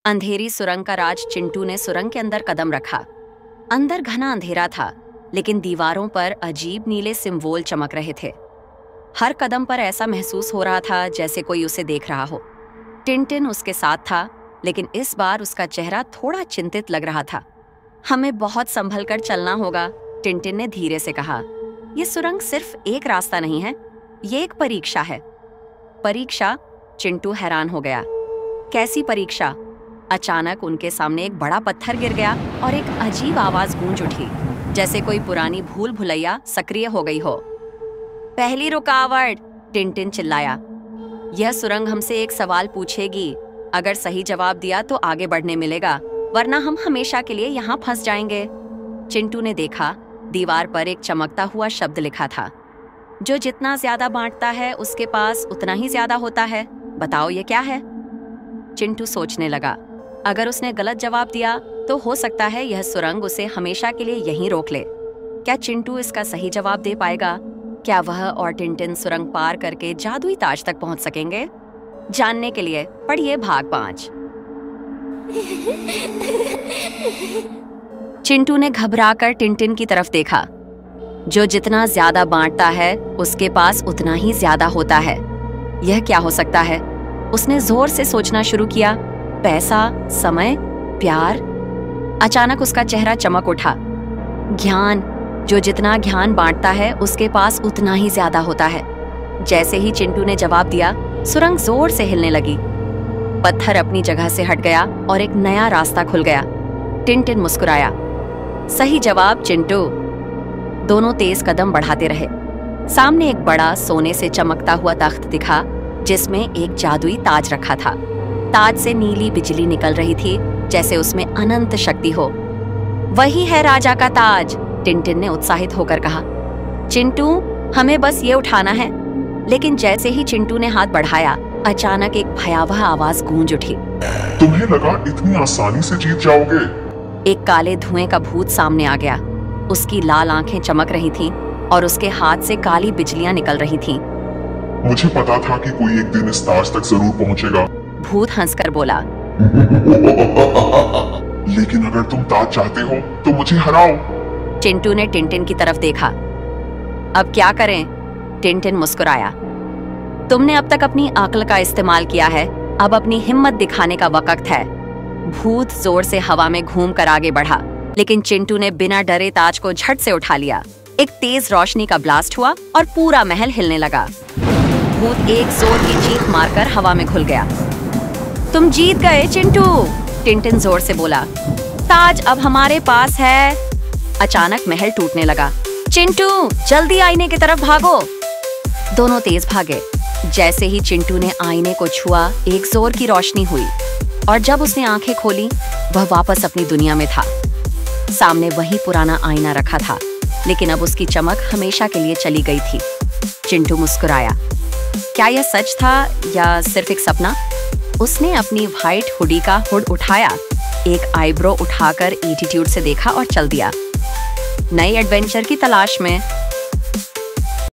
अंधेरी सुरंग का राज चिंटू ने सुरंग के अंदर कदम रखा। अंदर घना अंधेरा था, लेकिन दीवारों पर अजीब नीले सिम्बोल चमक रहे थे। हर कदम पर ऐसा महसूस हो रहा था जैसे कोई उसे देख रहा हो। टिनटिन उसके साथ था, लेकिन इस बार उसका चेहरा थोड़ा चिंतित लग रहा था। हमें बहुत संभल कर चलना होगा, टिनटिन ने धीरे से कहा। यह सुरंग सिर्फ एक रास्ता नहीं है, ये एक परीक्षा है। परीक्षा? चिंटू हैरान हो गया। कैसी परीक्षा? अचानक उनके सामने एक बड़ा पत्थर गिर गया और एक अजीब आवाज गूंज उठी, जैसे कोई पुरानी भूल भुलैया सक्रिय हो गई हो। पहली रुकावट, टिनटिन चिल्लाया। यह सुरंग हमसे एक सवाल पूछेगी। अगर सही जवाब दिया तो आगे बढ़ने मिलेगा, वरना हम हमेशा के लिए यहाँ फंस जाएंगे। चिंटू ने देखा, दीवार पर एक चमकता हुआ शब्द लिखा था, जो जितना ज्यादा बांटता है उसके पास उतना ही ज्यादा होता है। बताओ ये क्या है? चिंटू सोचने लगा। अगर उसने गलत जवाब दिया तो हो सकता है यह सुरंग उसे हमेशा के लिए यहीं रोक ले। क्या चिंटू इसका सही जवाब दे पाएगा? क्या वह और टिनटिन सुरंग पार करके जादुई ताज तक पहुंच सकेंगे? जानने के लिए पढ़िए भाग 5। चिंटू ने घबराकर टिनटिन की तरफ देखा। जो जितना ज्यादा बांटता है उसके पास उतना ही ज्यादा होता है। यह क्या हो सकता है? उसने जोर से सोचना शुरू किया। पैसा, समय, प्यार? अचानक उसका चेहरा चमक उठा। ज्ञान। जो जितना ज्ञान बांटता है उसके पास उतना ही ज्यादा होता है। जैसे ही चिंटू ने जवाब दिया, सुरंग जोर से हिलने लगी। पत्थर अपनी जगह से हट गया और एक नया रास्ता खुल गया। टिनटिन मुस्कुराया। सही जवाब चिंटू। दोनों तेज कदम बढ़ाते रहे। सामने एक बड़ा सोने से चमकता हुआ तख्त दिखा, जिसमें एक जादुई ताज रखा था। ताज से नीली बिजली निकल रही थी, जैसे उसमें अनंत शक्ति हो। वही है राजा का ताज, टिनटिन ने उत्साहित होकर कहा। चिंटू, हमें बस ये उठाना है। लेकिन जैसे ही चिंटू ने हाथ बढ़ाया, अचानक एक भयावह आवाज गूंज उठी। तुम्हें लगा इतनी आसानी से जीत जाओगे? एक काले धुएं का भूत सामने आ गया। उसकी लाल आंखें चमक रही थीं और उसके हाथ से काली बिजलियां निकल रही थीं। मुझे पता था कि कोई एक दिन इस ताज तक जरूर पहुंचेगा। भूत हंसकर बोला। लेकिन अगर तुम ताज चाहते हो तो मुझे हराओ। चिंटू ने टिनटिन की तरफ देखा। अब क्या करें? टिनटिन मुस्कुराया। तुमने अब तक अपनी अक्ल का इस्तेमाल किया है, अब अपनी हिम्मत दिखाने का वक्त है। भूत जोर से हवा में घूमकर आगे बढ़ा, लेकिन चिंटू ने बिना डरे ताज को झट से उठा लिया। एक तेज रोशनी का ब्लास्ट हुआ और पूरा महल हिलने लगा। भूत एक जोर की चीख मारकर हवा में घुल गया। तुम जीत गए चिंटू, टिनटिन जोर से बोला। ताज अब हमारे पास है। अचानक महल टूटने लगा। चिंटू, जल्दी आईने की तरफ भागो। दोनों तेज भागे। जैसे ही चिंटू ने आईने को छुआ, एक जोर की रोशनी हुई और जब उसने आंखें खोली, वह वापस अपनी दुनिया में था। सामने वही पुराना आईना रखा था, लेकिन अब उसकी चमक हमेशा के लिए चली गई थी। चिंटू मुस्कुराया। क्या यह सच था या सिर्फ एक सपना? उसने अपनी व्हाइट हुडी का हुड उठाया, एक आईब्रो उठाकर एटीट्यूड से देखा और चल दिया। नए एडवेंचर की तलाश में।